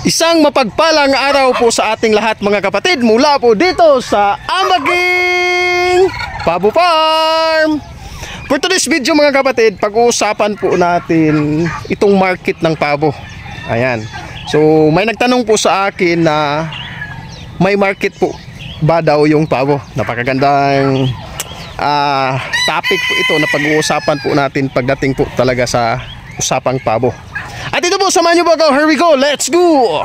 Isang mapagpalang araw po sa ating lahat mga kapatid mula po dito sa Amaging Pabo Farm. For today's video mga kapatid, pag-uusapan po natin itong market ng pabo. Ayan. So may nagtanong po sa akin na may market po ba daw yung pabo. Napakagandang topic po ito na pag-uusapan po natin pagdating po talaga sa usapang pabo. At ito po, samahan nyo ba ako? Here we go, let's go!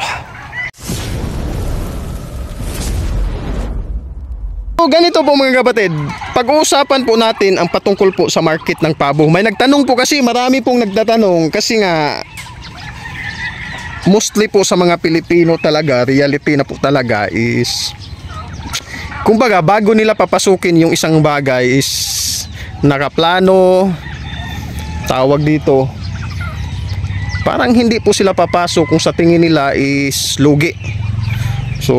So, ganito po mga kapatid, pag-uusapan po natin ang patungkol po sa market ng pabo. May nagtanong po kasi, marami pong nagtatanong kasi nga mostly po sa mga Pilipino talaga, reality na po talaga is kumbaga bago nila papasukin yung isang bagay is nakaplano, tawag dito, parang hindi po sila papasok kung sa tingin nila is lugi. So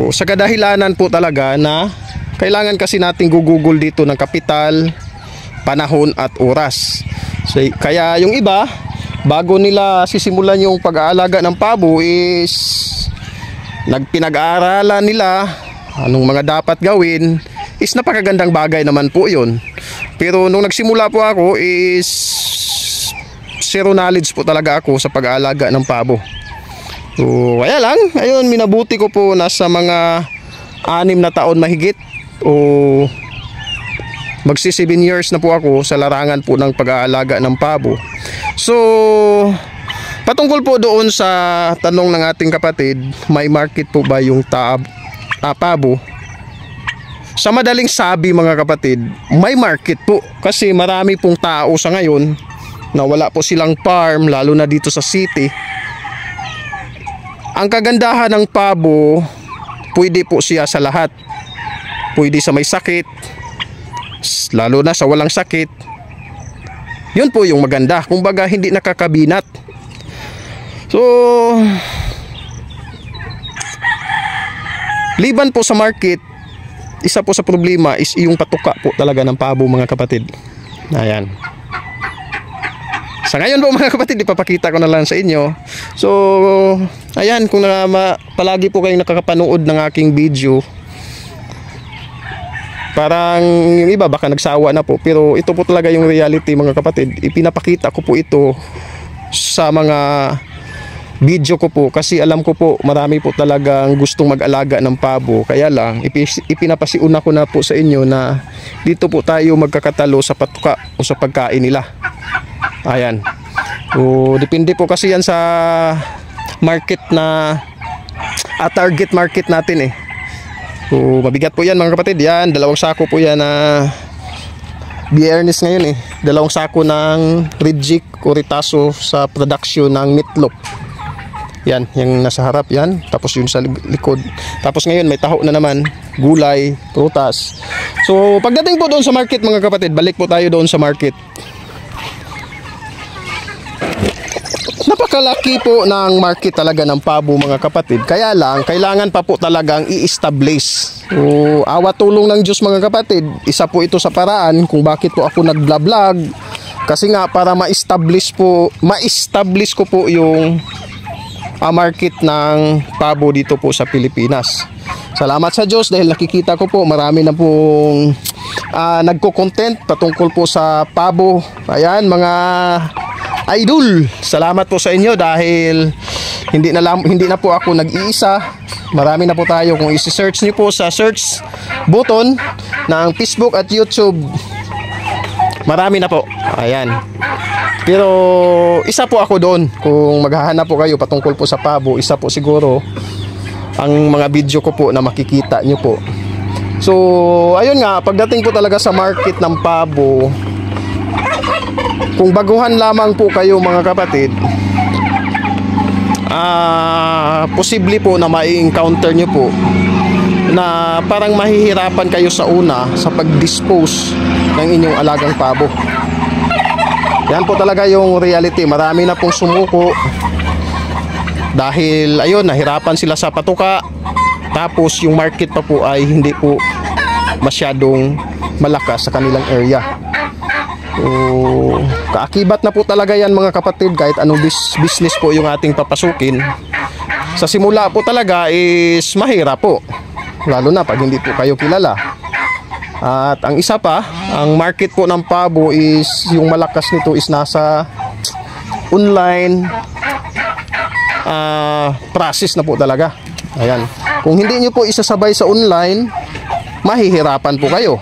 sa kadahilanan po talaga na kailangan kasi nating gugugol dito ng kapital, panahon at oras. So, kaya yung iba bago nila sisimulan yung pag-aalaga ng pabo is nagpinag-aaralan nila anong mga dapat gawin. Is napakagandang bagay naman po yun. Pero nung nagsimula po ako is zero knowledge po talaga ako sa pag-aalaga ng pabo. So kaya lang, ayun, minabuti ko po nasa mga 6 na taon mahigit o magsi 7 years na po ako sa larangan po ng pag-aalaga ng pabo. So patungkol po doon sa tanong ng ating kapatid, may market po ba yung pabo? Sa madaling sabi mga kapatid, may market po kasi marami pong tao sa ngayon na wala po silang farm, lalo na dito sa city. Ang kagandahan ng pabo, pwede po siya sa lahat. Pwede sa may sakit, lalo na sa walang sakit. Yun po yung maganda, kumbaga hindi nakakabinat. So liban po sa market, isa po sa problema is yung patuka po talaga ng pabo mga kapatid. Ayan. Sa ngayon po mga kapatid, ipapakita ko na lang sa inyo. So ayan, kung palagi po kayong nakakapanood ng aking video, parang yung iba baka nagsawa na po, pero ito po talaga yung reality mga kapatid. Ipinapakita ko po ito sa mga video ko po kasi alam ko po marami po talagang gustong mag-alaga ng pabo. Kaya lang ipinapasiuna ko na po sa inyo na dito po tayo magkakatalo sa patuka o sa pagkain nila. Ayan. So depende po kasi yan sa market na target market natin eh. So mabigat po yan mga kapatid. Yan, 2 sako po yan na Biyernes ngayon eh. 2 sako ng reject o ritaso sa production ng meatloaf. Yan, yung nasa harap yan. Tapos yun sa likod. Tapos ngayon may taho na naman, gulay, prutas. So pagdating po doon sa market mga kapatid, balik po tayo doon sa market. Napakalaki po ng market talaga ng pabo mga kapatid. Kaya lang, kailangan pa po talagang i-establish. So awa tulong ng Diyos mga kapatid, isa po ito sa paraan kung bakit po ako nag-vlog. Kasi nga para ma-establish ko po yung market ng pabo dito po sa Pilipinas. Salamat sa Diyos dahil nakikita ko po marami na pong nagko-content patungkol po sa pabo. Ayan mga idol, salamat po sa inyo dahil hindi na po ako nag-iisa. Marami na po tayo. Kung i-search niyo po sa search button ng Facebook at YouTube, marami na po. Ayan. Pero isa po ako doon. Kung maghahanap po kayo patungkol po sa pabo, isa po siguro ang mga video ko po na makikita nyo po. So ayun nga, pagdating po talaga sa market ng pabo, kung baguhan lamang po kayo mga kapatid, posible po na ma-encounter nyo po na parang mahihirapan kayo sa una sa pag-dispose ng inyong alagang pabo. Yan po talaga yung reality. Marami na pong sumuko dahil ayun, nahirapan sila sa patuka. Tapos yung market pa po ay hindi po masyadong malakas sa kanilang area. So, kaakibat na po talaga yan mga kapatid, kahit anong business po yung ating papasukin. Sa simula po talaga is mahirap po, lalo na pag hindi po kayo kilala. At ang isa pa, ang market po ng pabo is, yung malakas nito is nasa online process na po talaga. Ayan. Kung hindi nyo po isasabay sa online, mahihirapan po kayo.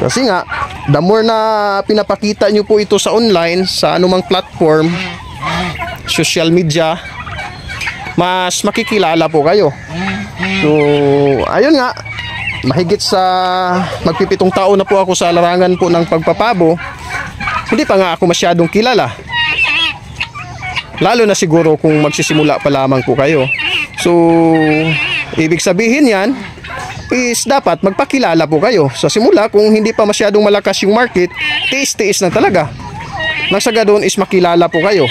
Kasi nga, the more na pinapakita nyo po ito sa online, sa anumang platform, social media, mas makikilala po kayo. So, ayun nga, mahigit sa magpipitong taon na po ako sa larangan po ng pagpapabo, hindi pa nga ako masyadong kilala. Lalo na siguro kung magsisimula pa lamang po kayo. So, ibig sabihin yan is dapat magpakilala po kayo. Sa simula, kung hindi pa masyadong malakas yung market, tiis-tiis na talaga. Nang sa ganon is makilala po kayo.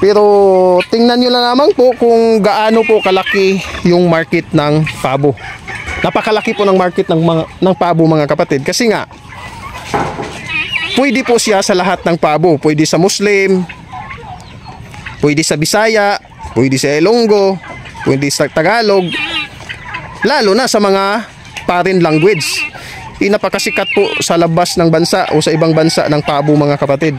Pero tingnan nyo lang naman po kung gaano po kalaki yung market ng pabo. Napakalaki po ng market ng pabo, mga kapatid. Kasi nga, pwede po siya sa lahat ng pabo. Pwede sa Muslim, pwede sa Bisaya, pwede sa Ilonggo, pwede sa Tagalog, lalo na sa mga foreign language. Napakasikat po sa labas ng bansa o sa ibang bansa ng pabo, mga kapatid.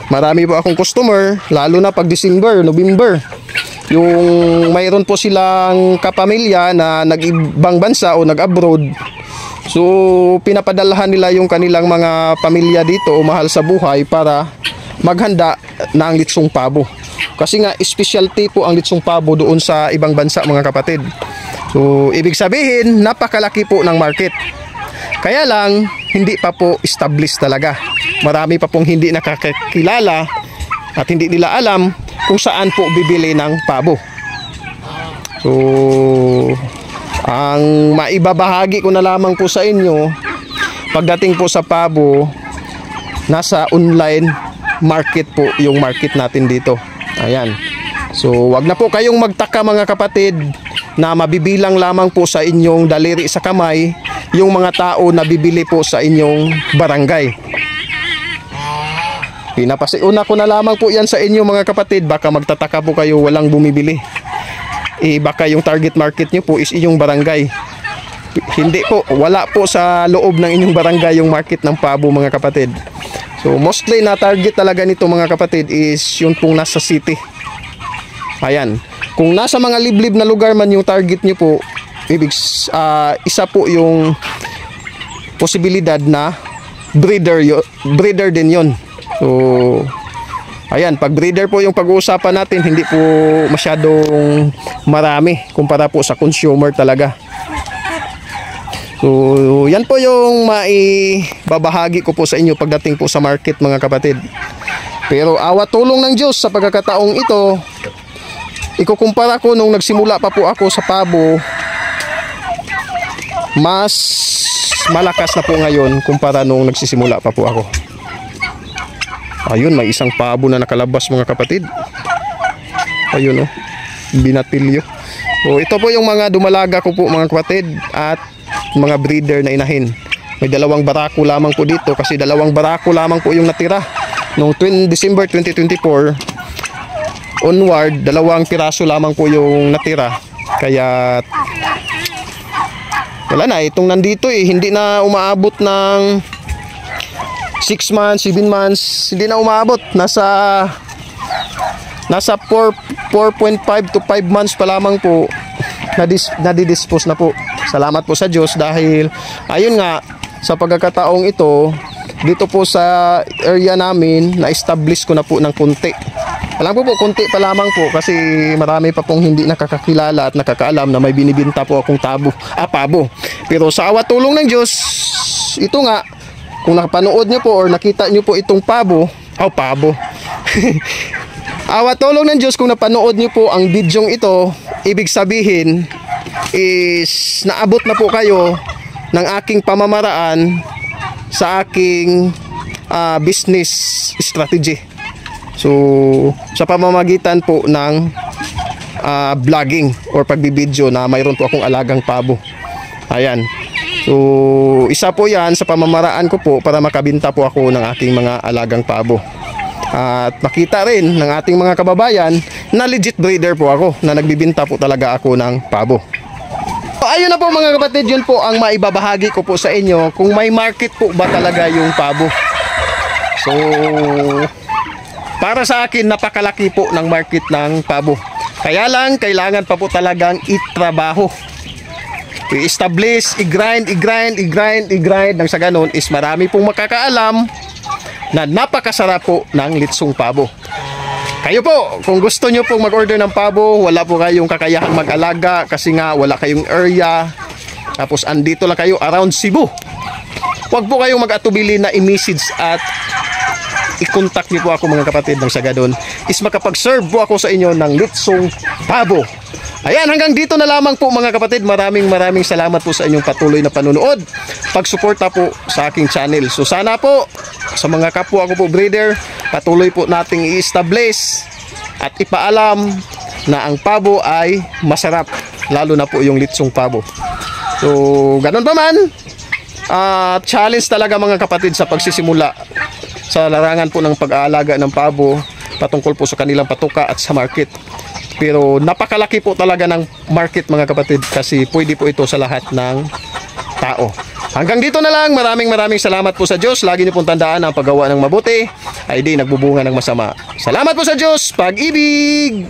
Marami po akong customer, lalo na pag December, November. Yung mayroon po silang kapamilya na nag-ibang bansa o nag-abroad. So, pinapadalahan nila yung kanilang mga pamilya dito o mahal sa buhay para maghanda ng litsong pabo. Kasi nga, specialty po ang litsong pabo doon sa ibang bansa, mga kapatid. So, ibig sabihin, napakalaki po ng market. Kaya lang, hindi pa po established talaga. Marami pa pong hindi nakakilala at hindi nila alam kung saan po bibili ng pabo. So, ang maibabahagi ko na lamang po sa inyo, pagdating po sa pabo, nasa online market po yung market natin dito. Ayan. So, wag na po kayong magtaka, mga kapatid, na mabibilang lamang po sa inyong daliri sa kamay yung mga tao na bibili po sa inyong barangay. Pinapasiuna ko na lamang po yan sa inyo, mga kapatid. Baka magtataka po kayo, walang bumibili. Baka yung target market nyo po is inyong barangay. Hindi po, wala po sa loob ng inyong barangay yung market ng pabo, mga kapatid. So mostly na target talaga nito, mga kapatid, is yun pong nasa city. Ayan. Kung nasa mga liblib na lugar man yung target nyo po, isa po yung posibilidad na breeder din yon. So, ayan, pag breeder po yung pag-uusapan natin, hindi po masyadong marami kumpara po sa consumer talaga. So, yan po yung maibabahagi ko po sa inyo pagdating po sa market, mga kapatid. Pero awa tulong ng Diyos sa pagkakataong ito, ikukumpara ko nung nagsimula pa po ako sa pabo, mas malakas na po ngayon kumpara nung nagsisimula pa po ako. Ayun, may isang pabo na nakalabas, mga kapatid. Ayun, oh, binatilyo. So, ito po yung mga dumalaga ko po, mga kapatid, at mga breeder na inahin. May dalawang barako lamang po dito kasi dalawang barako lamang po yung natira. Noong December 2024 onward, dalawang piraso lamang po yung natira. Kaya wala na, itong nandito hindi na umaabot ng 6 months, 7 months, hindi na umaabot. Nasa 4.5 to 5 months pa lamang po nadidispose na po. Salamat po sa Diyos dahil ayun nga, sa pagkakataong ito, dito po sa area namin, na-establish ko na po ng konti. Alam po, konti pa lamang po kasi marami pa pong hindi nakakakilala at nakakaalam na may binibinta po akong pabo. Pero sa awa tulong ng Diyos, ito nga, kung nakapanood nyo po or nakita nyo po itong pabo, awa tulong ng Diyos, kung napanood nyo po ang bidyong ito, ibig sabihin is naabot na po kayo ng aking pamamaraan sa aking business strategy. So, sa pamamagitan po ng vlogging or pagbibideo na mayroon po akong alagang pabo. Ayan. So, isa po yan sa pamamaraan ko po para makabinta po ako ng aking mga alagang pabo. At makita rin ng ating mga kababayan na legit breeder po ako, na nagbibinta po talaga ako ng pabo. So, ayun na po mga kapatid, yun po ang maibabahagi ko po sa inyo kung may market po ba talaga yung pabo. So, para sa akin, napakalaki po ng market ng pabo. Kaya lang, kailangan pa po talagang itrabaho. I-establish, i-grind. Nang sa ganun is marami pong makakaalam na napakasarap po ng litsong pabo. Kayo po, kung gusto nyo pong mag-order ng pabo, wala po kayong kakayahan mag-alaga kasi nga wala kayong area, tapos andito lang kayo around Cebu, huwag po kayong mag-atubili na i-message at i-contact niyo po ako mga kapatid, nang sa ganun is makapag-serve po ako sa inyo ng litsong pabo. Ayan, hanggang dito na lamang po mga kapatid. Maraming salamat po sa inyong patuloy na panunood, pagsuporta po sa aking channel. So sana po sa mga kapwa ko po breeder, patuloy po nating i-establish at ipaalam na ang pabo ay masarap, lalo na po yung litsong pabo. So ganun pa man, challenge talaga mga kapatid sa pagsisimula sa larangan po ng pag-aalaga ng pabo, patungkol po sa kanilang patuka at sa market. Pero napakalaki po talaga ng market mga kapatid, kasi pwede po ito sa lahat ng tao. Hanggang dito na lang. Maraming salamat po sa Diyos. Lagi niyo pong tandaan, ang paggawa ng mabuti ay di nagbubunga ng masama. Salamat po sa Diyos. Pag-ibig!